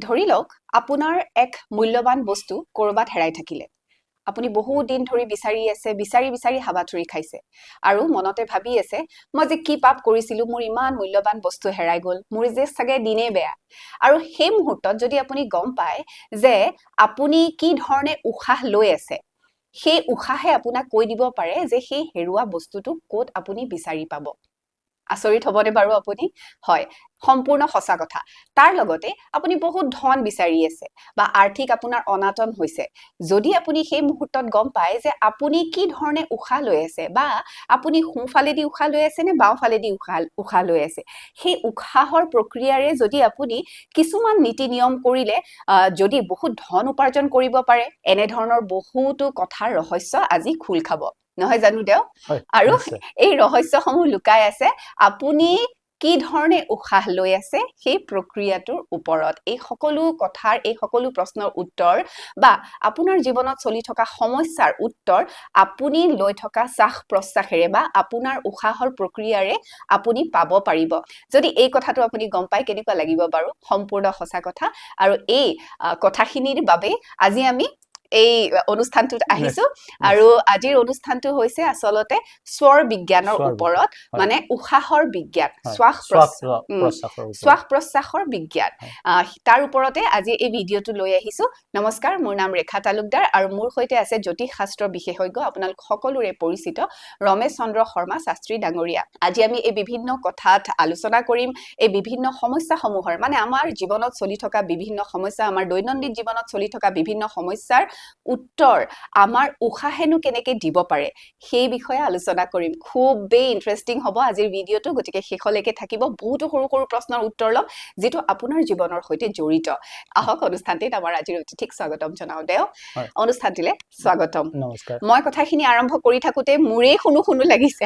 ধৰি লওক আপোনাৰ এক মূল্যৱান বস্তু কৰবাত হেৰাই থাকিলে আপুনি বহুত দিন ধৰি বিচাৰি আছে বিচাৰি হাবাথুৰি খাইছে আৰু মনতে ভাবি আছে মই যে কি পাপ কৰিছিলো মোৰ ইমান মূল্যৱান বস্তু হেৰাই গল মোৰ যে সগে দিনে বেয়া আৰু সেই মুহূৰ্তত যদি আপুনি গম পায় যে আপুনি কি ধৰণে উখাহ লৈ আছে সেই উখাহে আপোনাক কৈ দিব পাৰে যে সেই হেৰুৱা বস্তুটো ক'ত আপুনি বিচাৰি পাব আচৰিত হবনে বাৰু আপুনি হয় সম্পূৰ্ণ সঁচা কথা তাৰ লগতে আপুনি বহুত ধন বিচাৰি আছে বা আৰ্থিক আপোনাৰ অনাটন হৈছে যদি আপুনি সেই মুহূৰ্তত গম পায় যে আপুনি কি ধৰণে উখাহ লৈ আছে বা আপুনি সোঁফালেদি উখাহ লৈ আছে নে বাওঁফালেদি উখাহ লৈ আছে সেই উখাহৰ প্ৰক্ৰিয়াৰে যদি আপুনি কিছুমান নীতি নিয়ম কৰিলে যদি বহুত ধন উপাৰ্জন কৰিব পাৰে এনে ধৰণৰ বহুতো কথাৰ ৰহস্য আজি খোল খাব নহয় জানো দেও আৰু এই ৰহস্যসমূহ লুকাই আছে আপুনি কি ধৰণে উখাহ লৈ আছে সেই প্ৰক্ৰিয়াটোৰ ওপৰত এই সকলো কথাৰ এই সকলো প্ৰশ্নৰ উত্তৰ বা আপোনাৰ জীৱনত চলি থকা সমস্যাৰ উত্তৰ আপুনি লৈ থকা শ্বাস প্ৰশ্বাসেৰে বা আপোনাৰ উখাহৰ প্ৰক্ৰিয়াৰে আপুনি পাব পাৰিব যদি এই কথাটো আপুনি গম পায় কেনেকুৱা লাগিব বাৰু সম্পূৰ্ণ সঁচা কথা আৰু এই কথাখিনিৰ বাবে আজি আমি এই অনুষ্ঠানটোত আহিছো আৰু আজিৰ অনুষ্ঠানটো হৈছে আসলতে স্বৰ বিজ্ঞানৰ ওপৰত মানে উখাহৰ বিজ্ঞান শ্বাস প্ৰশ্বাসৰ বিজ্ঞান তাৰ ওপৰতে আজি এই ভিডিঅটো লৈ আহিছো নমস্কাৰ মোৰ নাম ৰেখা তালুকদাৰ আৰু মোৰ সৈতে আছে জ্যোতিষ শাস্ত্ৰ বিশেষজ্ঞ আপোনালোক সকলোৰে পৰিচিত ৰমেশ চন্দ্ৰ শৰ্মা শাস্ত্ৰী ডাঙৰীয়া আজি আমি এই বিভিন্ন কথাত আলোচনা কৰিম এই বিভিন্ন সমস্যাসমূহৰ মানে আমাৰ জীৱনত চলি থকা বিভিন্ন সমস্যা আমাৰ দৈনন্দিন জীৱনত চলি থকা বিভিন্ন সমস্যাৰ উত্তৰ আমাৰ উখাহেনো কেনেকৈ দিব পাৰে সেই বিষয়ে আলোচনা কৰিম খুবেই ইন্টাৰেষ্টিং হ'ব আজিৰ ভিডিঅটো গতিকে শেষলৈকে থাকিব বহুতো সৰু সৰু প্ৰশ্নৰ উত্তৰ লম যেটো আপোনাৰ জীৱনৰ সৈতে জড়িত আহক অনুষ্ঠানটিত আমাৰ আজিৰ অতিথিক স্বাগতম জনাও দেও অনুষ্ঠানটিলে স্বাগতম নমস্কাৰ মই কথাখিনি আৰম্ভ কৰি থাকোতে মোৰে শুনো লাগিছে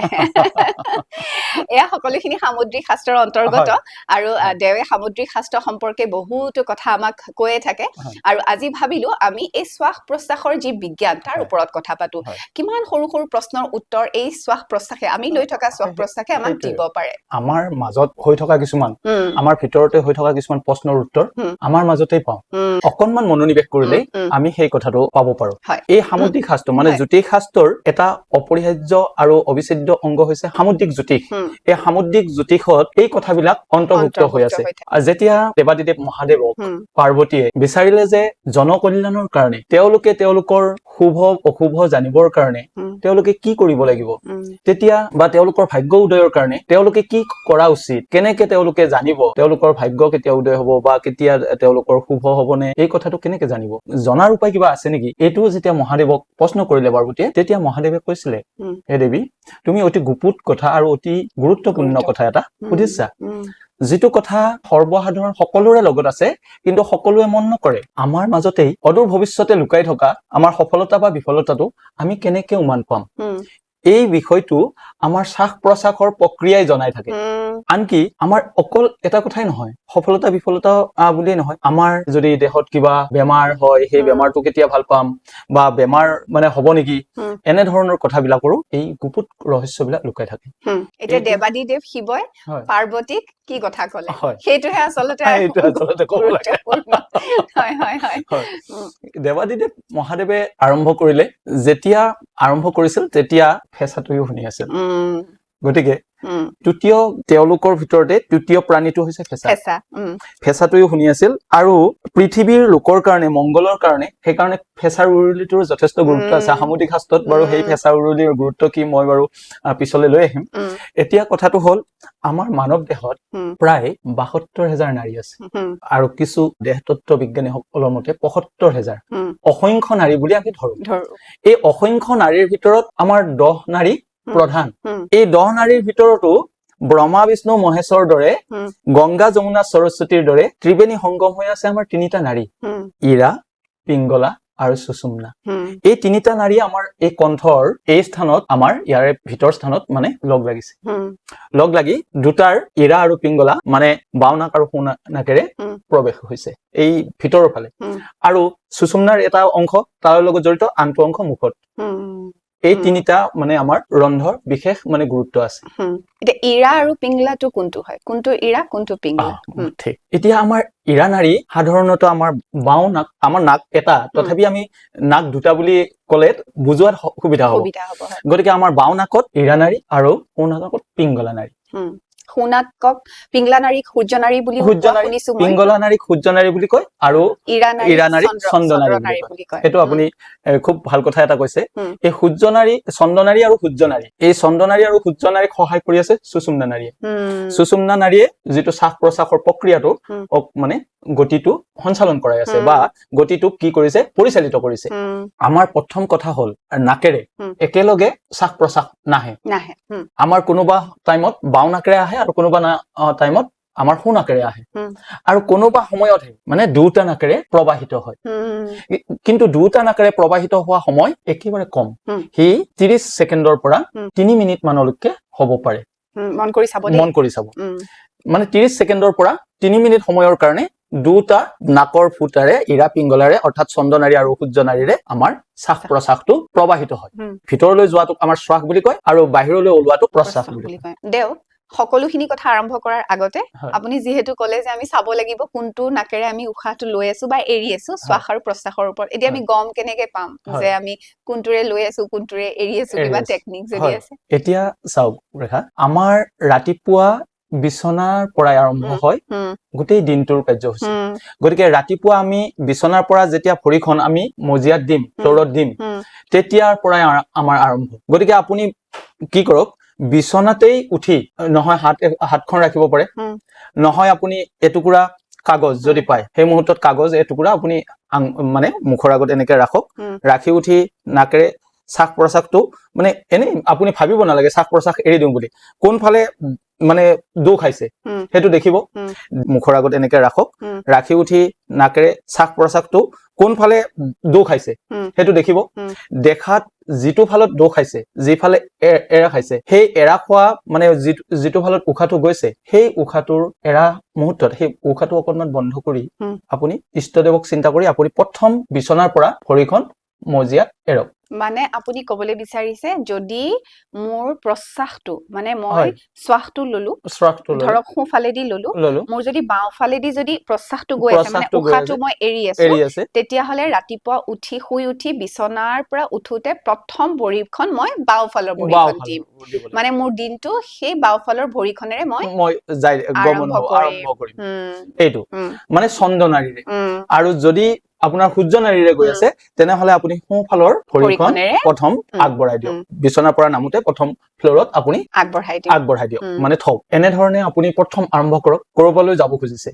এয়া সকলোখিনি সামুদ্ৰিক শাস্ত্ৰৰ অন্তৰ্গত আৰু দেৱে সামুদ্ৰিক শাস্ত্ৰ সম্পৰ্কে বহুতো কথা আমাক কৈয়ে থাকে আৰু আজি ভাবিলো আমি এই শ্বাস প্ৰশ্বাসৰ যি বিজ্ঞান তাৰ ওপৰত কথা পাতো কিমান সৰু সৰু প্ৰশ্নৰ উত্তৰ এই শ্বাস প্ৰশ্বাসে আমি লৈ থকা শ্বাস প্ৰশ্বাসে আমাক দিব পাৰে আমাৰ মাজত হৈ থকা কিছুমান আমাৰ ভিতৰতে হৈ থকা কিছুমান প্ৰশ্নৰ উত্তৰ আমাৰ মাজতেই পাওঁ অকনমান মনোনিবেশ কৰিলে আমি সেই কথাটো পাব পাৰো এই সামুদ্ৰিক শাস্ত্ৰ মানে জ্যোতিষ শাস্ত্ৰৰ এটা অপৰিহাৰ্য আৰু অবিচ্ছেদ্য অংগ হৈছে সামুদ্ৰিক জ্যোতিষ এই সামুদ্ৰিক জ্যোতিষত এই কথাবিলাক অন্তৰ্ভুক্ত হৈ আছে যেতিয়া দেৱাদিদেৱ মহাদেৱক পাৰ্বতীয়ে বিচাৰিলে যে জনকল্যাণৰ কাৰণে তেওঁলোকৰ শুভ অশুভ জানিবৰ কাৰণে তেওঁলোকে কি কৰিব লাগিব তেতিয়া বা তেওঁলোকৰ ভাগ্য উদয়ৰ কাৰণে তেওঁলোকে কি কৰা উচিত কেনেকে তেওঁলোকে জানিব তেওঁলোকৰ ভাগ্য কেতিয়া উদয় হ'ব বা কেতিয়া তেওঁলোকৰ শুভ হ'বনে এই কথাটো কেনেকে জানিব জনাৰ উপায় কিবা আছে নেকি এইটো যেতিয়া মহাদেৱক প্ৰশ্ন কৰিলে পাৰ্বতীয়ে তেতিয়া মহাদেৱে কৈছিলে হে দেৱী তুমি অতি গুপুত কথা আৰু অতি গুৰুত্বপূৰ্ণ কথা এটা সুধিছা যেটো কথা সৰ্বসাধাৰণ সকলোৰে লগত আছে কিন্তু সকলোৱে মন নকৰে আমাৰ মাজতেই অদূৰ ভৱিষ্যতে লুকাই থকা আমাৰ সফলতা বা বিফলতাটো আমি কেনেকে উমান পাম এই বিষয়টো আমাৰ শ্বাস প্ৰশ্বাসৰ প্ৰক্ৰিয়াই জনাই থাকে আনকি আমাৰ অকল এটা কথাই নহয় সফলতা বিফলতা বুলি নহয় আমাৰ যদি দেহত কিবা বেমাৰ হয় সেই বেমাৰটো কেতিয়া ভাল পাম বা বেমাৰ মানে হ'ব নেকি এনে ধৰণৰ কথাবিলাকৰো এই গুপুত ৰহস্যবিলাক লুকাই থাকে এতিয়া দেৱাদিদেৱ শিৱই পাৰ্বতীক কি কথা ক'লে সেইটোহে আচলতে ক'ব লাগে দেৱাদিদেৱ মহাদেৱে আৰম্ভ কৰিলে যেতিয়া আৰম্ভ কৰিছিল তেতিয়া ফেঁচাটোও শুনি আছিল গতিকে তৃতীয় তেওঁলোকৰ ভিতৰতে তৃতীয় প্ৰাণীটো হৈছে ফেঁচাটোও শুনি আছিল আৰু পৃথিৱীৰ লোকৰ কাৰণে মংগলৰ কাৰণে সেইকাৰণে ফেঁচাৰ উৰুলিটোৰ যথেষ্ট গুৰুত্ব আছে সামুদ্ৰিক শাস্ত্ৰত বাৰু সেই ফেঁচাৰ উৰুলিৰ গুৰুত্ব কি মই বাৰু পিছলৈ লৈ আহিম এতিয়া কথাটো হ'ল আমাৰ মানৱ দেহত প্ৰায় ৭২,০০০ নাৰী আছে আৰু কিছু দেহতত্ত্ব বিজ্ঞানীসকলৰ মতে ৭৫,০০০ অসংখ্য নাৰী বুলি আমি ধৰো এই অসংখ্য নাৰীৰ ভিতৰত আমাৰ ১০ নাৰী প্ৰধান এই ১০ নাৰীৰ ভিতৰতো ব্ৰহ্মা বিষ্ণু মহেশৰ দৰে গংগা যমুনা সৰস্বতীৰ দৰে ত্ৰিবেণী সংগম হৈ আছে আমাৰ তিনিটা নাৰী ইৰা পিংগলা আৰু সুষুম্না এই তিনিটা নাৰী আমাৰ এই কণ্ঠৰ এই স্থানত আমাৰ ইয়াৰে ভিতৰ স্থানত মানে লগ লাগি দুটাৰ ইৰা আৰু পিংগলা মানে বাওনাক আৰু সোনাকেৰে প্ৰৱেশ হৈছে এই ভিতৰৰ ফালে আৰু সুষুম্নাৰ এটা অংশ তাৰ লগত জড়িত আনটো অংশ মুখত এই তিনিটা মানে আমাৰ ৰন্ধৰ বিশেষ মানে গুৰুত্ব আছে এতিয়া ইৰা আৰু পিংগলাটো কোনটো হয় কোনটো ইৰা কোনটো পিংগলা ঠিক এতিয়া আমাৰ ইৰা নাৰী সাধাৰণতে আমাৰ বাওঁ নাক আমাৰ নাক এটা তথাপি আমি নাক দুটা বুলি ক'লে বুজোৱাত সুবিধা হ'ব গতিকে আমাৰ বাওঁ নাকত ইৰা নাৰী আৰু সোঁ নাকত পিংগলা নাৰী সোণাতকক পিংগলা নাৰীক সূৰ্য নাৰী বুলি শুনিছো মই পিংগলা নাৰীক সূৰ্য নাৰী বুলি কয় আৰু ইৰা নাৰীক চন্দ্ৰ নাৰী বুলি কয় সেইটো আপুনি খুব ভাল কথা এটা কৈছে এই সূৰ্য নাৰী চন্দ্ৰ নাৰী আৰু সূৰ্য নাৰী এই চন্দ্ৰ নাৰী আৰু সূৰ্য নাৰীক সহায় কৰি আছে সুষুম্না নাৰীয়ে সুষুম্না নাৰীয়ে যেটো শ্বাস প্ৰশ্বাসৰ প্ৰক্ৰিয়াটো মানে গতিটো সঞ্চালন কৰাই আছে বা গতিটো কি কৰিছে পৰিচালিত কৰিছে আমাৰ প্ৰথম কথা হল নাকেৰে একেলগে শ্বাস প্ৰশ্বাস নাহে আমাৰ কোনোবা টাইমত বাওঁ নাকেৰে আহে আৰু কোনোবা টাইমত আমাৰ সোঁ নাকেৰে আহে আৰু কোনোবা সময়ত মানে দুটা নাকেৰে প্ৰবাহিত হয় কিন্তু দুটা নাকেৰে প্ৰবাহিত হোৱা সময় একেবাৰে কম হি 30 সেকেন্ডৰ পৰা 3 মিনিট মানলৈকে হ'ব পাৰে মন কৰি চাব মানে 30 সেকেন্ডৰ পৰা 3 মিনিট সময়ৰ কাৰণে দুটা নাকৰ ফুটাৰে ইৰা পিংগলাৰে অৰ্থাৎ চন্দ্ৰ নাৰী আৰু সূৰ্য নাৰীৰে আমাৰ শ্বাস প্ৰশ্বাসটো প্ৰবাহিত হয় ভিতৰলৈ যোৱাটো আমাৰ শ্বাস বুলি কয় আৰু বাহিৰলৈ ওলোৱাটো প্ৰশ্বাস বুলি কয় দেও সকলোখিনি কথা আৰম্ভ কৰাৰ আগতে আপুনি যেহেতু ক'লে যে আমি চাব লাগিব কোনটো নাকেৰে আমি উশাহটো লৈ আছো বা এৰি আছো শ্বাস আৰু প্ৰশ্বাসৰ ওপৰত এতিয়া আমি গম কেনেকৈ পাম যে আমি কোনটোৰে লৈ আছো কোনটোৰে এৰি আছো কিবা টেকনিক যদি আছে এতিয়া চাওক ৰেখা আমাৰ ৰাতিপুৱা বিছনাৰ পৰা আৰম্ভ হয় গোটেই দিনটোৰ কাৰ্যসূচী গতিকে ৰাতিপুৱা আমি বিছনাৰ পৰা যেতিয়া ভৰিখন আমি মজিয়াত দিম ফ্লৰত দিম তেতিয়াৰ পৰাই আমাৰ আৰম্ভ গতিকে আপুনি কি কৰক বিছনাতেই উঠি নহয় হাতখন ৰাখিব পাৰে নহয় আপুনি এটুকুৰা কাগজ যদি পায় সেই মুহূৰ্তত কাগজ এটুকুৰা আপুনি মানে মুখৰ আগত এনেকৈ ৰাখক ৰাখি উঠি নাকেৰে শ্বাস প্ৰশ্বাসটো মানে এনে আপুনি ভাবিব নালাগে শ্বাস প্ৰশ্বাস এৰি দিম বুলি কোনফালে মানে দু খাইছে হেতু দেখিব মুখৰ আগত এনেকৈ ৰাখক ৰাখি উঠি নাকেৰে শ্বাস প্ৰশ্বাসটো কোনফালে দু খাইছে হেতু দেখিব দেখাত যিটো ফালত দু খাইছে যিফালে এৰা খাইছে সেই এৰা খোৱা মানে যিটো ফালত উশাহটো গৈছে সেই উশাহটোৰ এৰা মুহূৰ্তত সেই উশাহটো অকণমান বন্ধ কৰি আপুনি ইষ্টদেৱক চিন্তা কৰি আপুনি প্ৰথম বিছনাৰ পৰা ভৰিখন মজিয়াত এৰক মানে আপুনি ক'বলৈ বিচাৰিছে যদি মোৰ প্ৰশ্বাসটো মানে মই শ্বাসটো ললো ধৰক সোঁফালেদি ললো মোৰ যদি বাওঁফালেদি যদি প্ৰশ্বাসটো গৈ আছে মানে উশাহটো মই এৰি আছো তেতিয়া হলে ৰাতিপুৱা উঠি শুই উঠি বিছনাৰ পৰা উঠোতে প্ৰথম ভৰিখন মই বাওঁফালৰ ভৰিখন দিম মানে মোৰ দিনটো সেই বাওঁফালৰ ভৰিখনেৰে মই আৰম্ভ কৰিম এইটো মানে চন্দ্ৰ নাৰীৰে আৰু যদি আপোনাৰ সূৰ্য নাৰীৰে গৈ আছে তেনেহলে আপুনি সোঁফালৰ ভৰিখন প্ৰথম আগবঢ়াই দিয়ক বিছনাৰ পৰা নামোতে প্ৰথম ফ্লৰত আপুনি আগবঢ়াই দিয়ক মানে থক এনে ধৰণে আপুনি প্ৰথম আৰম্ভ কৰক কৰবালৈ যাব খুজিছে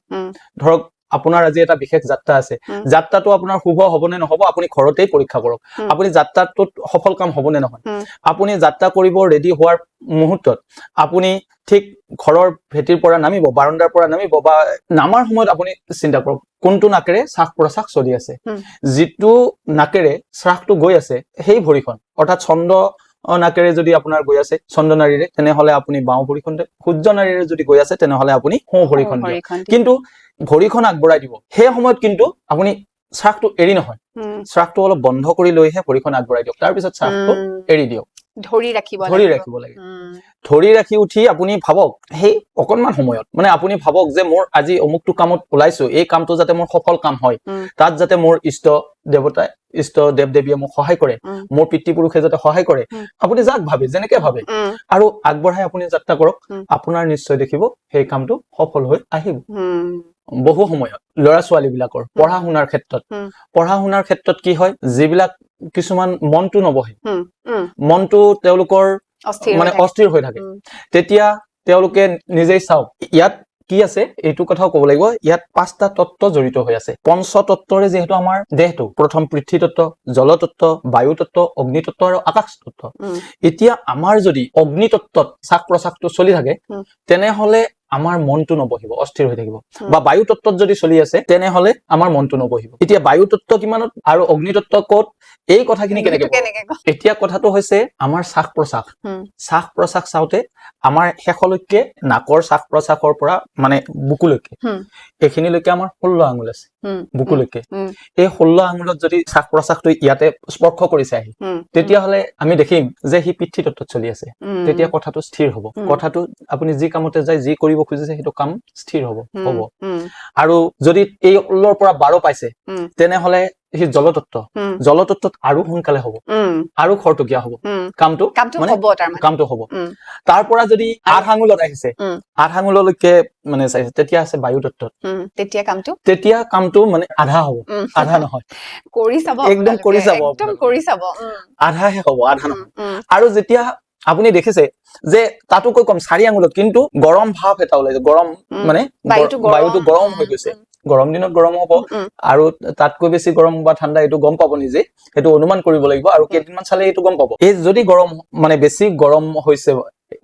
ধৰক আপোনাৰ আজি এটা বিশেষ যাত্ৰা আছে যাত্ৰাটো আপোনাৰ শুভ হ'বনে নহব আপুনি ঘৰতেই পৰীক্ষা কৰক আপুনি যাত্ৰাটোত সফল কাম হ'বনে নহয় আপুনি যাত্ৰা কৰিব ৰেডি হোৱাৰ মুহূৰ্তত আপুনি ঠিক ঘৰৰ ভেটিৰ পৰা নামিব বাৰান্দাৰ পৰা নামিব বা নামাৰ সময়ত আপুনি চিন্তা কৰক কোনটো নাকেৰে শ্বাস প্ৰশ্বাস চলি আছে যিটো নাকেৰে শ্বাসটো গৈ আছে সেই ভৰিখন অৰ্থাৎ চন্দ্ৰ নাকেৰে যদি আপোনাৰ গৈ আছে চন্দ্ৰ নাৰীৰে তেনেহলে আপুনি বাওঁ ভৰিখন সূৰ্য নাৰীৰে যদি গৈ আছে তেনেহলে আপুনি সোঁ ভৰিখন কিন্তু ভৰিখন আগবঢ়াই দিব সেই সময়ত কিন্তু আপুনি শ্বাসটো এৰি নহয় শ্বাসটো অলপ বন্ধ কৰি লৈহে ভৰিখন আগবঢ়াই দিয়ক তাৰ পিছত শ্বাসটো এৰি দিয়ক ধৰি ৰাখিব লাগে ধৰি ৰাখি উঠি আপুনি ভাবক সেই অকনমান সময়ত মানে আপুনি ভাবক যে মোৰ আজি অমুকটো কামত ওলাইছো এই কামটো যাতে মোৰ সফল কাম হয় তাত যাতে মোৰ ইষ্ট দেৱতাই ইষ্ট দেৱ দেৱীয়ে মোক সহায় কৰে মোৰ পিতৃপুৰুষে যাতে সহায় কৰে আপুনি যাক ভাবে যেনেকৈ ভাবে আৰু আগবঢ়াই আপুনি যাত্ৰা কৰক আপোনাৰ নিশ্চয় দেখিব সেই কামটো সফল হৈ আহিব বহু সময়ত ল'ৰা ছোৱালী বিলাকৰ পঢ়া শুনাৰ ক্ষেত্ৰত কি হয় যিবিলাক কিছুমান মনটো নবহে মনটো তেওঁলোকৰ মানে অস্থিৰ হৈ থাকে তেতিয়া তেওঁলোকে নিজেই চাওক ইয়াত কি আছে এইটো কথাও ক'ব লাগিব ইয়াত 5টা তত্ত্ব জড়িত হৈ আছে পঞ্চ তত্ত্বৰে যেহেতু আমাৰ দেহটো প্ৰথম পৃথ্বী তত্ত্ব জল তত্ত্ব বায়ু তত্ত্ব অগ্নি তত্ত্ব আৰু আকাশ তত্ত্ব এতিয়া আমাৰ যদি অগ্নি তত্ত্বত শ্বাস প্ৰশ্বাসটো চলি থাকে তেনেহলে আমাৰ মনটো নবহিব, অস্থিৰ হৈ থাকিব। বা বায়ু তত্ত্বত যদি চলি আছে তেনেহলে আমাৰ মনটো নবহিব। এতিয়া বায়ু তত্ত্ব কিমানত আৰু অগ্নি তত্ত্ব ক'ত, এই কথাখিনি কেনেকে এতিয়া কথাটো হৈছে আমাৰ শ্বাস প্ৰশ্বাস। শ্বাস প্ৰশ্বাস চাওঁতে আমাৰ শেষলৈকে নাকৰ শ্বাস প্ৰশ্বাসৰ পৰা মানে বুকুলৈকে এইখিনিলৈকে আমাৰ 16 আঙুল আছে বুকুলৈকে। এই 16 আঙুলত যদি শ্বাস প্ৰশ্বাসটো ইয়াতে স্পৰ্শ কৰিছে আহি, তেতিয়াহলে আমি দেখিম যে সি পিতৃ তত্ত্বত চলি আছে। তেতিয়া কথাটো স্থিৰ হ'ব। কথাটো আপুনি যি কামতে যায়, যি কৰিব খুজিছে সেইটো কাম স্থিৰ হ'ব। আৰু যদি এই 16ৰ পৰা 12 পাইছে তেনেহলে সি জলতত্ত্ব। জলতত্ত্বত আৰু সোনকালে হ'ব, আৰু খৰতকীয়া হ'ব কামটো হ'ব। তাৰ পৰা যদি 8 আঙুলত আহিছে, 8 আঙুললৈকে মানে চাইছে, তেতিয়া আছে বায়ু তত্ত্বত। তেতিয়া কামটো মানে আধা হ'ব, আধা নহয়। একদম কৰি চাব, আধাহে হ'ব, আধা নহয়। আৰু যেতিয়া আপুনি দেখিছে যে তাতোকৈ কম 4 আঙুলত কিন্তু গৰম ভাৱ এটা ওলাইছে, গৰম মানে বায়ুটো গৰম হৈ গৈছে। গৰম দিনত গৰম হ'ব, আৰু তাতকৈ বেছি গৰম বা ঠাণ্ডা এইটো গম পাব নিজে, সেইটো অনুমান কৰিব লাগিব, আৰু কেইদিনমান চালে এইটো গম পাব। এই যদি গৰম মানে বেছি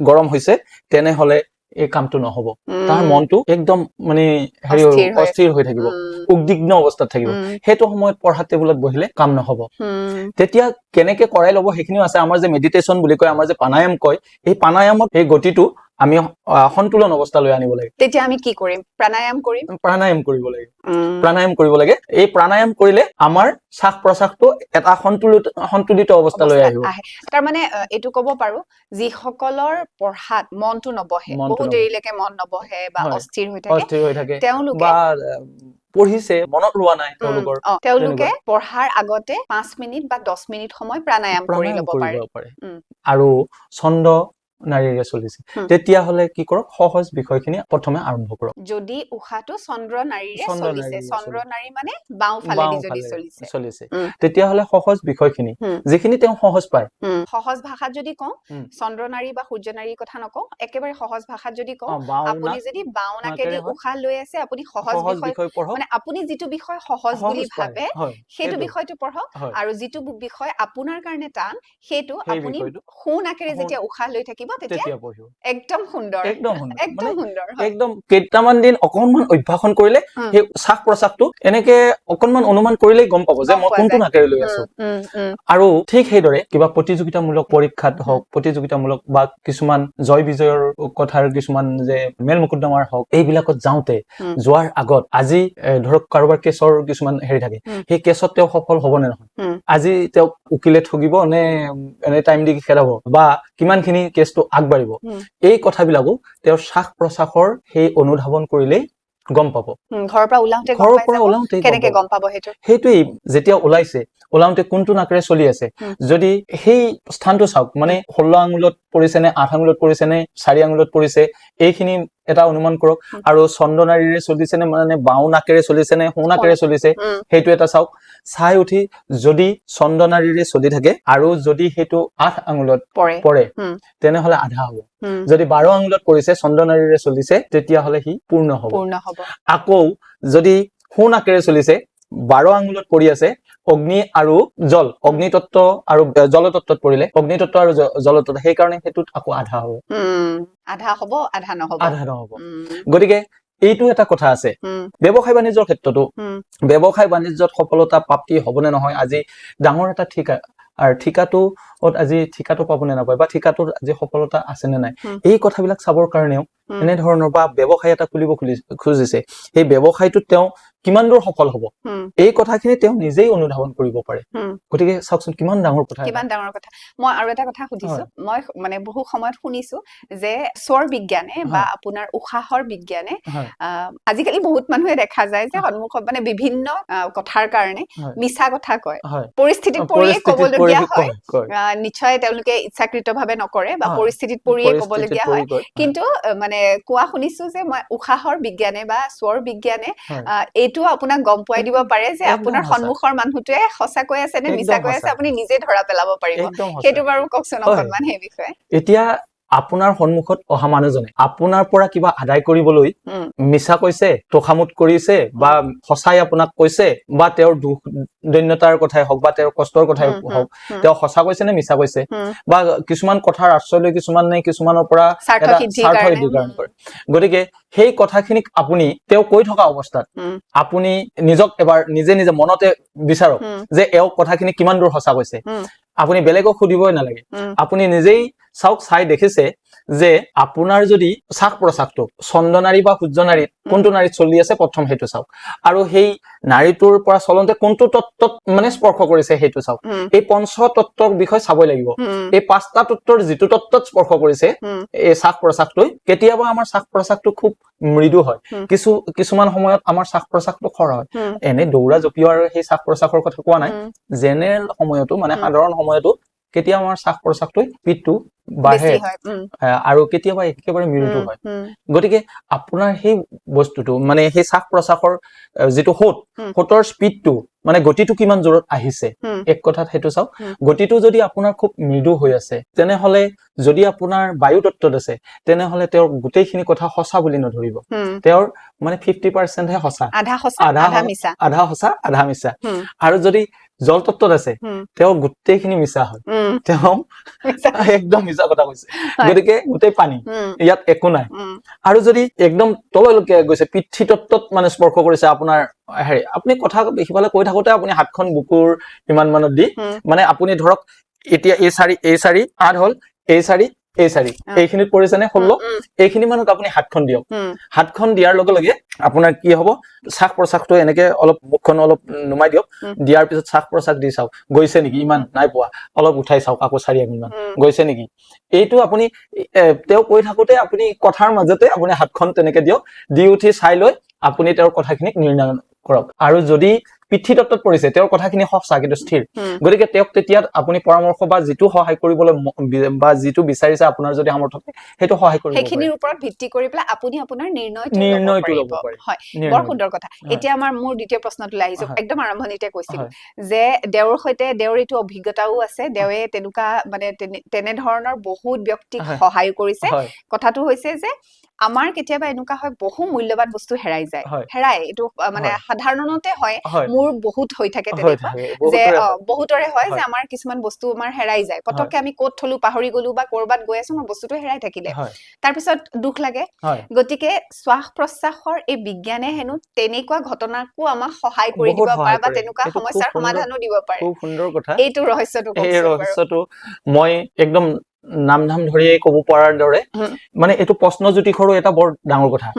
গৰম হৈছে তেনেহলে এই কামটো নহব। তাৰ মনটো একদম মানে অস্থিৰ হৈ থাকিব, উদ্বিগ্ন অৱস্থাত থাকিব। সেইটো সময়ত পঢ়া টেবুলত বহিলে কাম নহব। তেতিয়া কেনেকে কৰাই ল'ব সেইখিনিও আছে। আমাৰ যে মেডিটেশ্যন বুলি কয়, আমাৰ যে প্ৰাণায়াম কয়, এই প্ৰাণায়ামত এই গতিটো আমি সন্তুলন অৱস্থালৈ আনিব লাগে। তেতিয়া আমি কি কৰিম? প্ৰাণায়াম কৰিব লাগে। প্ৰাণায়াম কৰিব লাগে। এই প্ৰাণায়াম কৰিলে আমাৰ শ্বাস প্ৰশ্বাসটো এটা সন্তুলিত অৱস্থালৈ আহিব। তাৰ মানে এইটো ক'ব পাৰো, যিসকলৰ পঢ়াত মনটো নবহে, বহু দেৰিলৈকে মন নবহে বা অস্থিৰ হৈ থাকে, তেওঁলোকে পঢ়িছে মনত ৰোৱা নাই, তেওঁলোকে পঢ়াৰ আগতে 5 মিনিট বা 10 মিনিট সময় প্ৰাণায়াম কৰি ল'ব পাৰে। আৰু ছন্দ নাৰীৰে চলিছে, তেতিয়াহলে কি কৰক, সহজ বিষয়খিনি প্ৰথমে আৰম্ভ কৰক। যদি উশাহটো চন্দ্ৰ নাৰীৰে চলিছে, চন্দ্ৰ নাৰী মানে বাওঁফালেদি যদি চলিছে, তেতিয়াহলে সহজ বিষয়খিনি যিখিনি তেওঁ সহজ পায়, সহজ ভাষাত যদি কওঁ, চন্দ্ৰ নাৰী বা সূৰ্য নাৰীৰ কথা নকওঁ, একেবাৰে সহজ ভাষাত যদি কওঁ, আপুনি যদি বাওঁ নাকেদি উশাহ লৈ আছে, আপুনি সহজ বিষয় মানে আপুনি যিটো বিষয় সহজ বুলি ভাবে সেইটো বিষয়টো পঢ়ক, আৰু যিটো বিষয় আপোনাৰ কাৰণে টান সেইটো আপুনি সোঁ নাকেৰে যেতিয়া উশাহ লৈ থাকিব তেতিয়া একদম সুন্দৰ, একদম কেইটামান দিন অকনমান অভ্যাসন কৰিলে সেই শ্বাস প্ৰশ্বাসটো এনেকে অকনমান অনুমান কৰিলেই গম পাব যে মই কোনটো নাকেৰে লৈ আছো। আৰু ঠিক সেইদৰে কিবা প্ৰতিযোগিতামূলক পৰীক্ষাত হওক, প্ৰতিযোগিতামূলক বা কিছুমান জয় বিজয়ৰ কথাৰ কিছুমান যে মেল মুকদ্দমাৰ হওক, এইবিলাকত যোৱাৰ আগত আজি ধৰক কাৰোবাৰ কেছৰ কিছুমান হেৰি থাকে, সেই কেছত তেওঁ সফল হব নে নহয়, আজি তেওঁক উকিলে ঠগিব নে এনে টাইম দি খেলাব, বা কিমান খিনি কেছটো আগবাঢ়িব, এই কথাবিলাকো তেওঁৰ শ্বাস প্ৰশ্বাসৰ সেই অনুধাৱন কৰিলেই গম পাব। ঘৰৰ পৰা ওলাওঁতে কেনেকে গম পাব? সেইটোৱেই, যেতিয়া ওলাওঁতে কোনটো নাকেৰে চলি আছে, যদি সেই স্থানটো চাওক, মানে 16 আঙুলত পৰিছে নে 8 আঙুলত পৰিছে নে 4 আঙুলত পৰিছে, এইখিনি এটা অনুমান কৰক। আৰু চন্দ্ৰ নাৰীৰে চলিছে নে মানে বাওঁ নাকেৰে চলিছে নে সোঁ নাকেৰে চলিছে, সেইটো এটা চাওক। চাই উঠি যদি চন্দ্ৰ নাৰীৰে চলি থাকে আৰু যদি সেইটো 8 আঙুলত পৰে তেনেহলে আধা হ'ব। যদি 12 আঙুলত পৰিছে, চন্দ্ৰ নাৰীৰে চলিছে, তেতিয়াহলে সি পূৰ্ণ হ'ব। আকৌ যদি সোঁ নাকেৰে চলিছে, 12 আঙুলত পৰি আছে, অগ্নি আৰু জল, অগ্নি তত্ত্ব আৰু জল তত্ত্বত পৰিলে, অগ্নি তত্ত্ব আৰু জল তত্ত্ব, সেইকাৰণে সেইটোত আকৌ আধা হ'ব, আধা নহ'ব। গতিকে এইটো এটা কথা আছে। ব্যৱসায় বাণিজ্যৰ ক্ষেত্ৰতো, ব্যৱসায় বাণিজ্যত সফলতা প্ৰাপ্তি হ'ব নে নহয়, আজি ডাঙৰ এটা ঠিকাটো আজি ঠিকাটো পাব নে নাপায়, বা ঠিকাটোৰ আজি সফলতা আছে নে নাই, এই কথাবিলাক চাবৰ কাৰণেও এনেধৰণৰ বা ব্যৱসায় এটা খুলিব খুজিছে, সেই ব্যৱসায়টোত তেওঁ কিমান দূৰ সফল হ'ব, এই কথাখিনি তেওঁ নিজেই অনুধাৱন কৰিব পাৰে। গতিকে চাওকচোন কিমান ডাঙৰ কথা। মই আৰু এটা কথা সুধিছো, মই মানে বহু সময়ত শুনিছো যে স্বৰ বিজ্ঞানে বা আপোনাৰ উশাহৰ বিজ্ঞানে, আজিকালি বহুত মানুহে দেখা যায় যে সন্মুখত মানে বিভিন্ন কথাৰ কাৰণে মিছা কথা কয়, পৰিস্থিতিত পৰিয়ে ক'বলগীয়া হয়। নিশ্চয় তেওঁলোকে ইচ্ছাকৃতভাৱে নকৰে বা পৰিস্থিতিত পৰিয়ে ক'বলগীয়া হয়, কিন্তু মানে কোৱা শুনিছো যে মই উশাহৰ বিজ্ঞানে বা স্বৰ বিজ্ঞানে এইটো আপোনাক গম পোৱাই দিব পাৰে যে আপোনাৰ সন্মুখৰ মানুহটোৱে সঁচা কৈ আছে নে মিছা কৈ আছে, আপুনি নিজে ধৰা পেলাব পাৰিব। সেইটো বাৰু কওকচোন অকণমান সেই বিষয়ে। এতিয়া আপোনাৰ সন্মুখত অহা মানুহজনে আপোনাৰ পৰা কিবা আদায় কৰিবলৈ মিছা কৈছে, তোষামোদ কৰিছে বা সঁচাই আপোনাক কৈছে বা তেওঁৰ দুখ দৈন্যতাৰ কথাই হওক বা তেওঁৰ কষ্টৰ কথাই হওক, তেওঁ সঁচা কৈছে নে মিছা কৈছে, বা কিছুমান কথাৰ আশ্ৰয় লৈ কিছুমানৰ পৰা এটা স্বাৰ্থ সিদ্ধিৰ কাৰণে কৰে। গতিকে সেই কথাখিনিক আপুনি তেওঁ কৈ থকা অৱস্থাত আপুনি নিজক এবাৰ নিজে মনতে বিচাৰক যে এওঁ কথাখিনি কিমান দূৰ সঁচা কৈছে। আপুনি বেলেগক সুধিবই নালাগে, আপুনি নিজেই চাওক, চাই দেখিছে যে আপোনাৰ যদি শ্বাস প্ৰশ্বাসটো চন্দ্ৰনাৰী বা সূৰ্য নাৰীত কোনটো নাৰীত চলি আছে প্ৰথম সেইটো চাওক, আৰু সেই নাৰীটোৰ পৰা চলন্তে কোনটো তত্ত্বত মানে স্পৰ্শ কৰিছে সেইটো চাওক। এই পঞ্চ তত্ত্বৰ বিষয়ে চাবই লাগিব। এই 5টা তত্ত্বৰ যিটো তত্ত্বত স্পৰ্শ কৰিছে এই শ্বাস প্ৰশ্বাসটোই, কেতিয়াবা আমাৰ শ্বাস প্ৰশ্বাসটো খুব মৃদু হয়, কিছুমান সময়ত আমাৰ শ্বাস প্ৰশ্বাসটো খৰ হয়। এনে দৌৰা জপিওৱাৰ সেই শ্বাস প্ৰশ্বাসৰ কথা কোৱা নাই, জেনেৰেল সময়তো মানে সাধাৰণ সময়তো কেতিয়াবা আমাৰ শ্বাস প্ৰশ্বাসটো স্পীডটো বাঢ়ে আৰু কেতিয়াবা একেবাৰে মৃদু হয়। গতিকে আপোনাৰ সেই বস্তুটো মানে সেই শ্বাস প্ৰশ্বাসৰ যিটো সোঁতৰ স্পীডটো মানে গতিটো কিমান জোৰত আহিছে, এক কথাত সেইটো চাওক। গতিটো যদি আপোনাৰ খুব মৃদু হৈ আছে, তেনেহলে যদি আপোনাৰ বায়ু তত্ত্বত আছে, তেনেহলে তেওঁৰ গোটেইখিনি কথা সঁচা বুলি নধৰিব, তেওঁৰ মানে 50% হে সঁচা, আধা সঁচা আধা মিছা। আৰু যদি জল তত্ত্বত আছে, তেওঁ গোটেইখিনি মিছা হয়, তেওঁ একদম মিছা কথা কৈছে, গতিকে গোটেই পানী, ইয়াত একো নাই। আৰু যদি একদম তললৈকে গৈছে, পিতৃ তত্ত্বত মানে স্পৰ্শ কৰিছে আপোনাৰ হেৰি, আপুনি কথা সিফালে কৈ থাকোতে আপুনি হাতখন বুকুৰ ইমান মানত দি মানে আপুনি ধৰক এতিয়া এই চাৰি আঠ হল, এই চাৰি এইখিনিত পৰিছে নে 16, এইখিনি মানত আপুনি হাতখন দিয়ক। হাতখন দিয়াৰ লগে লগে আপোনাৰ কি হব, শ্বাস প্ৰশ্বাসটো এনেকে অলপ মুখখন অলপ নুমাই দিয়ক, দিয়াৰ পিছত শ্বাস প্ৰশ্বাস দি চাওক গৈছে নেকি, ইমান নাই পোৱা, অলপ উঠাই চাওক আকৌ 4 আঙুলমান গৈছে নেকি। এইটো আপুনি তেওঁ কৈ থাকোতে আপুনি কথাৰ মাজতে আপুনি হাতখন তেনেকে দিয়ক, দি উঠি চাই লৈ আপুনি তেওঁৰ কথাখিনিক নিৰ্ণয় কৰক। আৰু যদি পিতৃ তত্ত্বত পৰিছে, তেওঁৰ কথাখিনি সঁচা কিন্তু স্থিৰ, গতিকে তেওঁক তেতিয়া আপুনি পৰামৰ্শ বা যিটো সহায় কৰিবলৈ বা যিটো বিচাৰিছে আপোনাৰ যদি সামৰ্থ্য থাকে সেইটো সহায় কৰিব, সেইখিনিৰ ওপৰত ভিত্তি কৰি পেলাই আপুনি আপোনাৰ নিৰ্ণয়টো ল'ব পাৰিব। হয়, বৰ সুন্দৰ কথা। এতিয়া মোৰ দ্বিতীয় প্ৰশ্নটোলৈ আহিছো, একদম আৰম্ভণিতে কৈছিলো যে দেওৰ সৈতে দেওৰ এইটো অভিজ্ঞতাও আছে, দেৱে তেনেকুৱা মানে তেনেধৰণৰ বহুত ব্যক্তিক সহায় কৰিছে। কথাটো হৈছে যে আমাৰ কেতিয়াবা এনেকুৱা হয় বহু মূল্যৱান বস্তু হেৰাই যায়, এইটো মানে সাধাৰণতে হয়, মোৰ বহুত হৈ থাকে তেনেকুৱা যে বহুতৰে হয় যে আমাৰ কিছুমান বস্তু আমাৰ হেৰাই যায়, পতককে আমি ক'ত থলো পাহৰি গলো বা কৰবাত গৈ আছো মোৰ বস্তুটো হেৰাই থাকিলে, তাৰপিছত দুখ লাগে। গতিকে শ্বাস প্ৰশ্বাসৰ এই বিজ্ঞানে হেনো তেনেকুৱা ঘটনাকো আমাক সহায় কৰি দিব পাৰে বা তেনেকুৱা সমস্যাৰ সমাধানো দিব পাৰে। খুব সুন্দৰ কথা। এইটো ৰহস্যটো এই ৰহস্যটো মই একদম নাম ধৰিয়ে ক'ব পৰাৰ দৰে, মানে এইটো প্ৰশ্নজ্যোতিষৰো এটা বৰ ডাঙৰ কথা।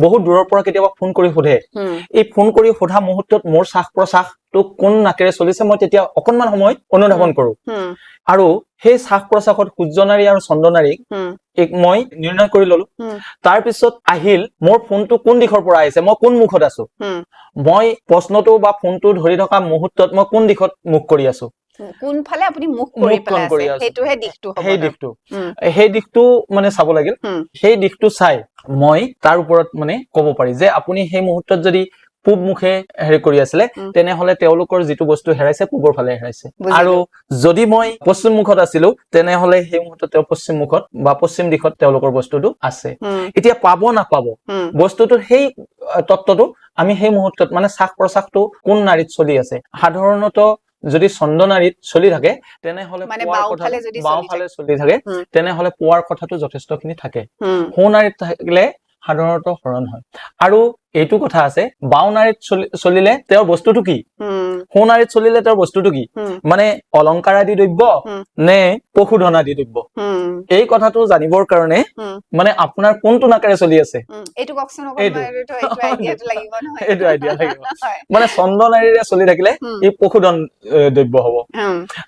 বহুত দূৰৰ পৰা কেতিয়াবা ফোন কৰি সোধে, এই ফোন কৰি সোধা মুহূৰ্তত মোৰ শ্বাস প্ৰশ্বাসটো কোন নাকেৰে চলিছে মই তেতিয়া অকনমান সময় অনুধাৱন কৰো, আৰু সেই শ্বাস প্ৰশ্বাসত সূৰ্য নাৰী আৰু চন্দ্ৰ নাৰীক মই নিৰ্ণয় কৰি ললো। তাৰ পিছত আহিল মোৰ ফোনটো কোন দিশৰ পৰা আহিছে, মই কোন মুখত আছো, মই প্ৰশ্নটো বা ফোনটো ধৰি থকা মুহূৰ্তত মই কোন দিশত মুখ কৰি আছো, কোনফালে আপুনি মুখ কৰি পেলাই আছে, সেইটোহে দিশটো হ'ব, সেই দিশটো মানে চাব লাগিল। সেই দিশটো চাই মই তাৰ ওপৰত মানে ক'ব পাৰি যে আপুনি সেই মুহূৰ্তত যদি পূব মুখে হেৰি কৰি আছিলে, তেনেহলে তেওঁলোকৰ যিটো বস্তু হেৰাইছে পূবৰ ফালে হেৰাইছে, আৰু যদি মই পশ্চিম মুখত আছিলো তেনেহলে সেই মুহূৰ্তত তেওঁ পশ্চিম মুখত বা পশ্চিম দিশত তেওঁলোকৰ বস্তুটো আছে। এতিয়া পাব নাপাব বস্তুটো সেই তত্ত্বটো আমি সেই মুহূৰ্তত মানে শ্বাস প্ৰশ্বাসটো কোন নাৰীত চলি আছে, সাধাৰণত যদি চন্দ্ৰ নাৰীত চলি থাকে তেনেহলে বাওঁফালে চলি থাকে, তেনেহলে পোৱাৰ কথাটো যথেষ্টখিনি থাকে। সোঁ নাৰীত থাকিলে সাধাৰণতে হৰণ হয়। আৰু এইটো কথা আছে, বাওঁ নাৰীত চলিলে তেওঁৰ বস্তুটো কি, সোঁ নাৰীত চলিলে তেওঁৰ বস্তুটো কি, মানে অলংকাৰ আদি দ্ৰব্য নে পশুধন আদি দ্ৰব্য, এই কথাটো জানিবৰ কাৰণে মানে আপোনাৰ কোনটো নাকেৰে চলি আছে এইটো আইডিয়া লাগিব। মানে চন্দ্ৰ নাৰীৰে চলি থাকিলে ই পশুধন দ্ৰব্য হব,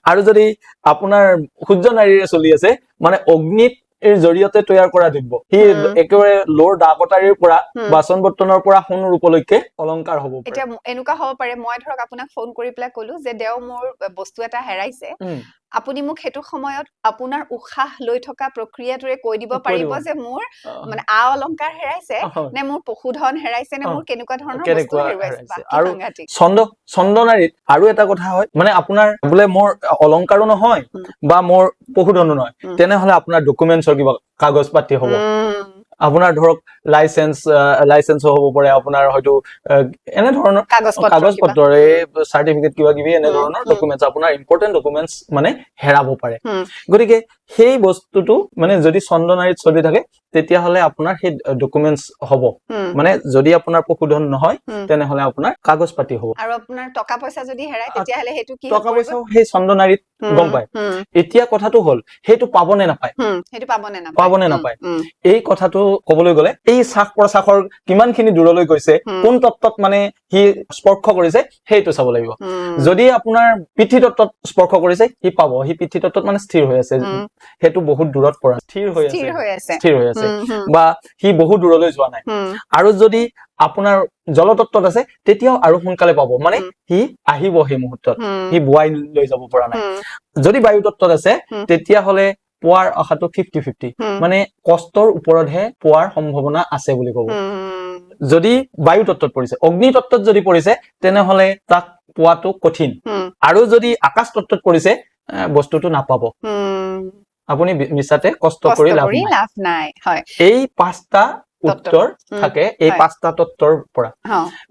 আৰু যদি আপোনাৰ সূৰ্য নাৰীৰে চলি আছে মানে অগ্নিত জৰিয়তে তৈয়াৰ কৰা দ্ৰব্য, সি একেবাৰে লোৰ দা কটাৰীৰ পৰা বাচন বৰ্তনৰ পৰা সোণ ৰূপলৈকে অলংকাৰ হব পাৰে। এতিয়া এনেকুৱা হব পাৰে মই ধৰক আপোনাক ফোন কৰি পেলাই কলো যে দেও মোৰ বস্তু এটা হেৰাইছে, আপুনি মোক সেইটো সময়ত আপোনাৰ উশাহ লৈ থকা প্ৰক্ৰিয়াটোৰে কৈ দিব পাৰিব যে মোৰ মানে আ অলংকাৰ হেৰাইছে নে মোৰ পশুধন হেৰাইছে নে মোৰ কেনেকুৱা ধৰণৰ বস্তু হেৰুৱাইছে আৰু চন্দনাৰীত আৰু এটা কথা হয় মানে আপোনাৰ বোলে মোৰ অলংকাৰো নহয় বা মোৰ পশুধনো নহয় তেনেহলে আপোনাৰ ডকুমেন্টছৰ কিবা কাগজ পাতি হ'ব আপোনাৰ ধৰক লাইসেন্স হ'ব পাৰে আপোনাৰ হয়তো এনে ধৰণৰ কাগজ পত্ৰ এই সাৰ্টিফিকেট কিবা কিবি এনে ধৰণৰ ডকুমেন্টছ আপোনাৰ ইম্পৰ্টেন্ট ডকুমেন্টছ মানে হেৰাব পাৰে গতিকে সেই বস্তুটো মানে যদি চন্দনাৰীত চলি থাকে তেতিয়াহলে আপোনাৰ সেই ডকুমেন্টছ হ'ব মানে যদি আপোনাৰ পশুধন নহয় তেনেহলে আপোনাৰ কাগজ পাতি হ'ব আৰু আপোনাৰ টকা পইচা যদি হেৰাই তেতিয়াহলে হেতু কি টকা পইচা সেই চন্দনাৰীত গম পায় এতিয়া কথাটো হ'ল হেতু পাবনে নাপায় হেতু পাবনে নাপায় এই কথাটো ক'বলৈ গ'লে এই শ্বাস প্ৰশ্বাসৰ কিমানখিনি দূৰলৈ গৈছে কোন তত্ত্বত মানে হি স্পৰ্শ কৰিছে সেইটো চাব লাগিব যদি আপোনাৰ পিঠি তত্ত্বত স্পৰ্শ কৰিছে হি পাব হি পিঠি তত্ত্বত মানে স্থিৰ হৈ আছে হেতু বহুত দূৰত পৰা স্থিৰ হৈ আছে বা হি বহুত দূৰলৈ যোৱা নাই আৰু যদি আপোনাৰ জলতত্ত্বত আছে তেতিয়াও আৰু সোনকালে পাব মানে হি আহিব সেই মুহূৰ্তত হি বুৱাই লৈ যাব পৰা নাই যদি বায়ু তত্ত্বত আছে তেতিয়াহলে পোৱাৰ আশাটো 50-50 মানে কষ্টৰ ওপৰতহে পোৱাৰ সম্ভাৱনা আছে বুলি ক'ব যদি বায়ু তত্ত্বত পৰিছে অগ্নি তত্ত্বত যদি পৰিছে তেনেহলে তাক পোৱাটো কঠিন আৰু যদি আকাশ তত্ত্বত পৰিছে বস্তুটো নাপাব আপুনি মিছাতে কষ্ট কৰি লাভ নাই এই পাঁচটা উত্তৰ থাকে এই পাঁচটা তত্ত্বৰ পৰা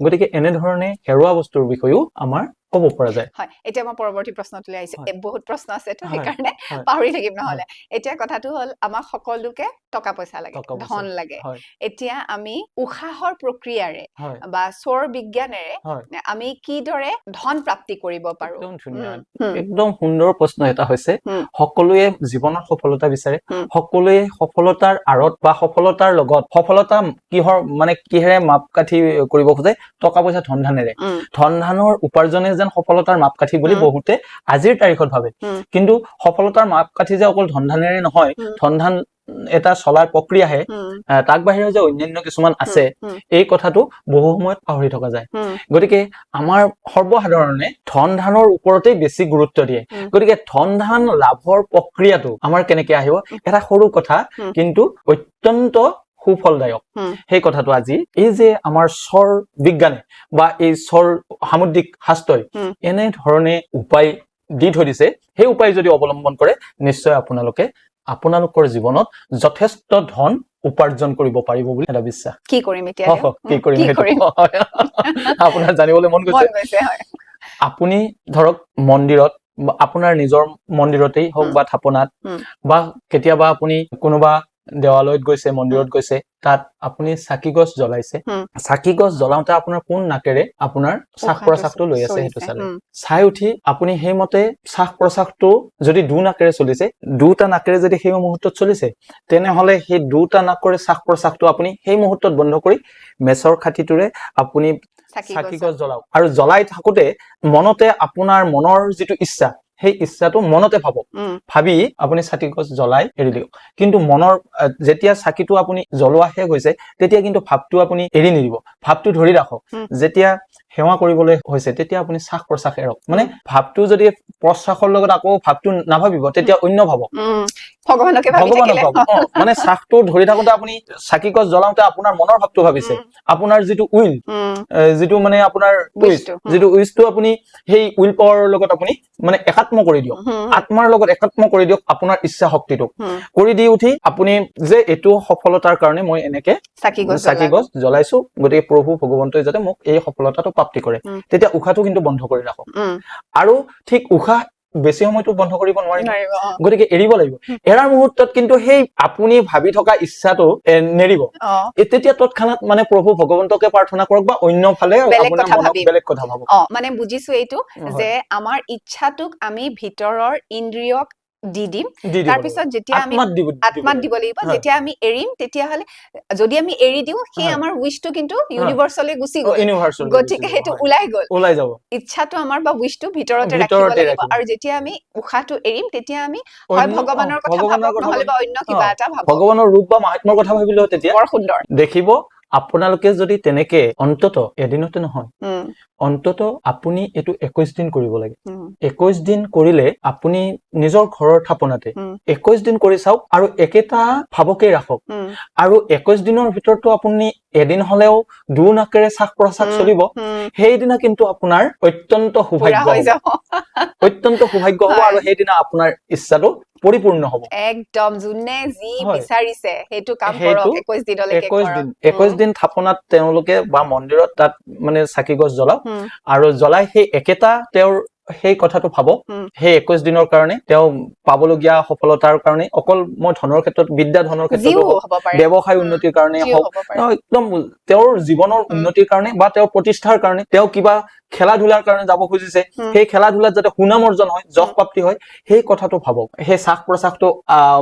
গতিকে এনে ধৰণে হেৰুৱা বস্তুৰ বিষয়েও আমাৰ ক'ব পৰা যায় হয় এতিয়া মই পৰৱৰ্তী প্ৰশ্নটোলৈ আহিছো বহুত প্ৰশ্ন আছে তো সেইকাৰণে পাহৰি থাকিম নহলে এতিয়া কথাটো হ'ল আমাক সকলোকে টকা পইচা লাগে ধন লাগে এতিয়া আমি উশাহৰ প্ৰক্ৰিয়াৰে বা স্বৰ বিজ্ঞানেৰে আমি কিদৰে ধন প্ৰাপ্তি কৰিব পাৰো একদম সুন্দৰ প্ৰশ্ন এটা হৈছে সকলোৱে জীৱনত সফলতা বিচাৰে সকলোৱে সফলতাৰ আঁৰত বা সফলতাৰ লগত সফলতা কিহেৰে মাপকাঠি কৰিব খোজে টকা পইচা ধন ধানৰ উপাৰ্জনে যেন সফলতাৰ মাপকাঠি বুলি বহুতে আজিৰ তাৰিখত ভাবে কিন্তু সফলতাৰ মাপকাঠি যে অকল ধন ধানেৰে নহয় ধন ধান এটা চলাৰ প্ৰক্ৰিয়াহে তাক বাহিৰে যে অন্যান্য কিছুমান আছে এই কথাটো বহু সময়ত পাহৰি থকা যায় গতিকে আমাৰ সৰ্বসাধাৰণে ধন ধানৰ ওপৰতে বেছি গুৰুত্ব দিয়ে গতিকে ধন ধান লাভৰ প্ৰক্ৰিয়াটো আমাৰ কেনেকে আহিব এটা সৰু কথা কিন্তু অত্যন্ত সুফলদায়ক সেই কথাটো আজি এই যে আমাৰ স্বৰ বিজ্ঞানে বা এই স্বৰ সামুদ্ৰিক শাস্ত্ৰই এনে ধৰণে উপায় দি থৈ দিছে সেই উপায় যদি অৱলম্বন কৰে নিশ্চয় আপোনালোকৰ জীৱনত যথেষ্ট ধন উপাৰ্জন কৰিব পাৰিব বুলি এটা বিশ্বাস কি কৰিম এতিয়া আপোনাৰ জানিবলৈ মন গৈছে আপুনি ধৰক মন্দিৰত আপোনাৰ নিজৰ মন্দিৰতেই হওক বা থাপনাত বা কেতিয়াবা আপুনি কোনোবা দেৱালয়ত গৈছে মন্দিৰত গৈছে তাত আপুনি চাকি গছ জ্বলাইছে চাকি গছ জ্বলাওতে আপোনাৰ কোন নাকেৰে আপোনাৰ শ্বাস প্ৰশ্বাসটো লৈ আছে সেইটো চাই উঠি আপুনি সেইমতে শ্বাস প্ৰশ্বাসটো যদি নাকেৰে চলিছে দুটা নাকেৰে যদি সেই মুহূৰ্তত চলিছে তেনেহলে সেই দুটা নাকেৰে শ্বাস প্ৰশ্বাসটো আপুনি সেই মুহূৰ্তত বন্ধ কৰি মেচৰ খাটিটোৰে আপুনি চাকি গছ জ্বলাওক আৰু জ্বলাই থাকোতে মনতে আপোনাৰ মনৰ যিটো ইচ্ছা সেই ইচ্ছাটো মনতে ভাবি আপুনি চাকি গছ জ্বলাই এৰি দিয়ক কিন্তু মনৰ যেতিয়া চাকিটো আপুনি জ্বলোৱা শেষ হৈছে তেতিয়া কিন্তু ভাৱটো আপুনি এৰি নিদিব ভাৱটো ধৰি ৰাখক যেতিয়া সেৱা কৰিবলৈ হৈছে তেতিয়া আপুনি শ্বাস প্ৰশ্বাস এৰক মানে ভাৱটো যদি প্ৰশ্বাসৰ লগত আকৌ ভাৱটো নাভাবিব তেতিয়া অন্য ভাবক ভগৱানকে মানে শ্বাসটো ধৰি থাকোতে আপুনি চাকি গছ জ্বলাওতে আপোনাৰ মনৰ ভাৱটো ভাবিছে আপোনাৰ যিটো উইল যিটো মানে আপোনাৰ উইচটো আপুনি সেই উইল পাৱাৰৰ লগত আপুনি মানে একাত্ম কৰি দিয়ক আত্মাৰ লগত একাত্ম কৰি দিয়ক আপোনাৰ ইচ্ছা শক্তিটোক কৰি দি উঠি আপুনি যে এইটো সফলতাৰ কাৰণে মই এনেকে চাকি গছ জ্বলাইছো গতিকে প্ৰভু ভগৱন্তই যাতে মোক এই সফলতাটো প্ৰাপ্তি কৰে তেতিয়া উশাহটো কিন্তু বন্ধ কৰি ৰাখক আৰু ঠিক উশাহ বেছি সময়তো বন্ধ কৰিব নোৱাৰিব গতিকে এৰিব লাগিব এৰাৰ মুহূৰ্তত কিন্তু সেই আপুনি ভাবি থকা ইচ্ছাটো নেৰিব তেতিয়া তৎক্ষণাত মানে প্ৰভু ভগৱন্তকে প্ৰাৰ্থনা কৰক বা অন্য ফালে আপোনাৰ মনত বেলেগ কথা ভাবক মানে বুজিছো এইটো যে আমাৰ ইচ্ছাটোক আমি ভিতৰৰ ইন্দ্ৰিয়ক দি দিম তাৰ পিছত যেতিয়া আমি আত্মাত দিব লাগিব যেতিয়া আমি এৰিম তেতিয়াহলে যদি আমি এৰি দিও সেই আমাৰ উইশটো কিন্তু ইউনিভাৰ্সলে গুচি গ'ল গতিকে হেতু ওলাই যাব ইচ্ছাটো আমাৰ বা উইশটো ভিতৰতে ৰাখিব লাগিব আৰু যেতিয়া আমি উশাহটো এৰিম তেতিয়া আমি হয় ভগৱানৰ কথা ভাবক নহলে বা অন্য কিবা এটা ভাবক ভগৱানৰ ৰূপ বা মাহাত্ম্যৰ কথা ভাবিলেও তেতিয়া বৰ সুন্দৰ দেখিব আপোনালোকে যদি তেনেকে অন্তত এদিনতে নহয় অন্তত আপুনি এইটো 21 দিন কৰিব লাগে 21 দিন কৰিলে আপুনি নিজৰ ঘৰৰ থাপনাতে 21 দিন কৰি চাওক আৰু একেটা ভাবকে ৰাখক আৰু 21 দিনৰ ভিতৰতো আপুনি এদিন হলেও দুনাকেৰে শ্বাস প্ৰশ্বাস চলিব সেইদিনা কিন্তু আপোনাৰ অত্যন্ত সৌভাগ্য হ'ব অত্যন্ত সৌভাগ্য হ'ব আৰু সেইদিনা আপোনাৰ ইচ্ছাটো পৰিপূৰ্ণ হ'ব একদম যোনে যি বিচাৰিছে সেইটো কাম কৰক 21 দিনলৈকে কৰক 21 দিন থাপনাত তেওঁলোকে বা মন্দিৰত তাত মানে চাকি গছ জ্বলাওক আৰু জ্বলাই সেই একেটা তেওঁৰ সেই কথাটো ভাবক সেই 21 দিনৰ কাৰণে তেওঁ পাবলগীয়া সফলতাৰ কাৰণে অকল মই ধনৰ ক্ষেত্ৰত বিদ্যা ধনৰ ক্ষেত্ৰত ব্যৱসায় উন্নতিৰ কাৰণে হওক একদম তেওঁৰ জীৱনৰ উন্নতিৰ কাৰণে বা তেওঁৰ প্ৰতিষ্ঠাৰ কাৰণে তেওঁ কিবা খেলা ধূলাৰ কাৰণে যাব খুজিছে সেই খেলা ধূলাত যাতে সুনাম অৰ্জন হয় যশ প্ৰাপ্তি হয় সেই কথাটো ভাবক সেই শ্বাস প্ৰশ্বাসটো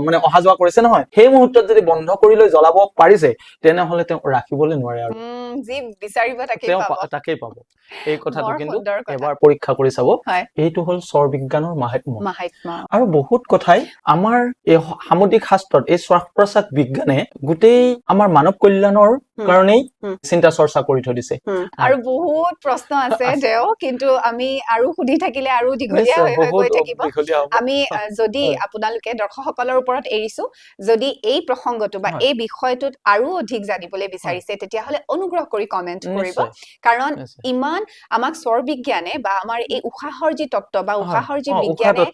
মানে অহা যোৱা কৰিছে নহয় সেই মুহূৰ্তত যদি বন্ধ কৰি লৈ জ্বলাব পাৰিছে তেনেহলে তেওঁ ৰাখিবলৈ নোৱাৰে আৰু যি বিচাৰিব তাকেই পাব এই কথাটো কিন্তু এবাৰ পৰীক্ষা কৰি চাব এইটো হল স্বৰ বিজ্ঞানৰ মাহাত্ম্য আৰু বহুত কথাই আমাৰ এই সামুদ্ৰিক শাস্ত্ৰত এই শ্বাস প্ৰশ্বাস বিজ্ঞানে গোটেই আমাৰ মানৱ কল্যাণৰ কাৰণেই চিন্তা চৰ্চা কৰি থৈ দিছে আৰু বহুত প্ৰশ্ন আছে দেও কিন্তু আমি আৰু সুধি থাকিলে আৰু দীঘলীয়া হৈ গৈ থাকিব আমি যদি আপোনালোকে দৰ্শকসকলৰ ওপৰত এৰিছো যদি এই প্ৰসংগটো বা এই বিষয়টোত আৰু অধিক জানিবলৈ বিচাৰিছে তেতিয়াহলে অনুগ্ৰহ কৰি কমেন্ট কৰিব কাৰণ ইমান আমাক স্বৰ বিজ্ঞানে বা আমাৰ এই উশাহৰ যি তত্ত্ব বা উশাহৰ যি বিজ্ঞানে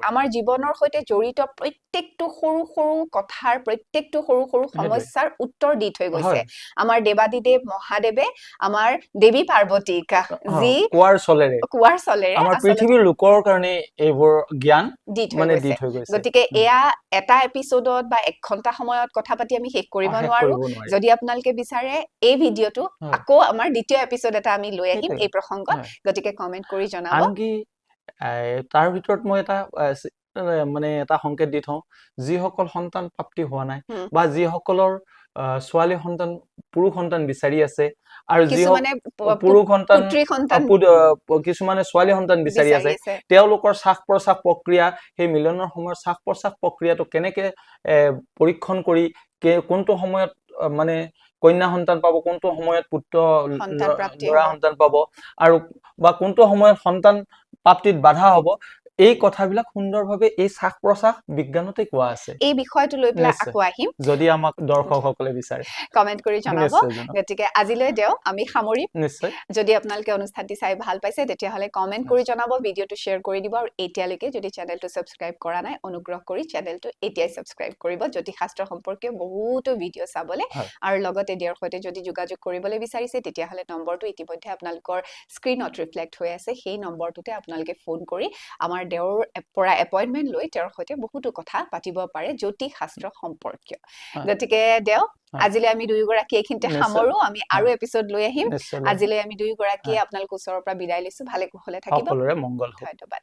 আমাৰ জীৱনৰ সৈতে জড়িত প্ৰত্যেকটো সৰু সৰু কথাৰ প্ৰত্যেকটো সৰু সৰু সমস্যাৰ উত্তৰ দি থৈ গৈছে আমাৰ দেৱাদিদেৱ মহাদেৱে আমাৰ দেৱী পাৰ্বতীক যি কোৱাৰ চলেৰে আমাৰ পৃথিৱীৰ লোকৰ কাৰণে এইবোৰ জ্ঞান মানে দি থৈ গৈছে গতিকে এয়া এটা এপিসোডত বা 1 ঘন্টা সময়ত কথা পাতি আমি শেষ কৰিব নোৱাৰো যদি আপোনালোকে বিচাৰে এই ভিডিওটো আকৌ আমাৰ দ্বিতীয় এপিসোড এটা আমি লৈ আহিম এই প্ৰসংগত গতিকে কমেন্ট কৰি জনাব আনকি তাৰ ভিতৰত মই এটা মানে এটা সংকেত দি থওঁ যিসকল সন্তান প্ৰাপ্তি হোৱা নাই বা যিসকলৰ ছোৱালী সন্তান পুৰুষ সন্তান বিচাৰি আছে আৰু কিছুমানে পুৰুষ সন্তান কিছুমানে ছোৱালী সন্তান বিচাৰি আছে তেওঁলোকৰ শ্বাস প্ৰশ্বাস প্ৰক্ৰিয়া সেই মিলনৰ সময়ৰ শ্বাস প্ৰশ্বাস প্ৰক্ৰিয়াটো কেনেকে পৰীক্ষণ কৰি কোনটো সময়ত মানে কন্যা সন্তান পাব কোনটো সময়ত পুত্ৰ ল'ৰা সন্তান পাব আৰু বা কোনটো সময়ত সন্তান প্ৰাপ্তিত বাধা হ'ব এই কথাবিলাক সুন্দৰভাৱে এই শ্বাস প্ৰশ্বাস বিজ্ঞানতে কোৱা আছে এই বিষয়টো লৈ পেলাই আকৌ আহিম যদি আমাক দৰ্শকসকলে বিচাৰে কমেন্ট কৰি জনাব গতিকে আজিলৈ দেও আমি সামৰিম নিশ্চয় যদি আপোনালোকে অনুষ্ঠানটি চাই ভাল পাইছে তেতিয়াহলে কমেন্ট কৰি জনাব ভিডিওটো শেয়াৰ কৰি দিব আৰু এতিয়ালৈকে যদি চেনেলটো সাবস্ক্ৰাইব কৰা নাই অনুগ্ৰহ কৰি চেনেলটো এতিয়াই সাবস্ক্ৰাইব কৰিব জ্যোতিষ শাস্ত্ৰ সম্পৰ্কীয় বহুতো ভিডিও চাবলৈ আৰু লগতে দিয়াৰ সৈতে যদি যোগাযোগ কৰিবলৈ বিচাৰিছে তেতিয়াহলে নম্বৰটো ইতিমধ্যে আপোনালোকৰ স্ক্ৰিনত ৰিফ্লেক্ট হৈ আছে সেই নম্বৰটোতে আপোনালোকে ফোন কৰি আমাৰ দেওৰ পৰা এপইন্টমেন্ট লৈ তেওঁৰ সৈতে বহুতো কথা পাতিব পাৰে জ্যোতিষ শাস্ত্ৰ সম্পৰ্কীয় গতিকে দেও আজিলৈ আমি দুয়োগৰাকী এইখিনিতে সামৰো আমি আৰু এপিসোড লৈ আহিম আজিলৈ আমি দুয়োগৰাকী আপোনালোকৰ ওচৰৰ পৰা বিদায় লৈছো ভালে কুশলে থাকিব সকলোৰে মংগল ধন্যবাদ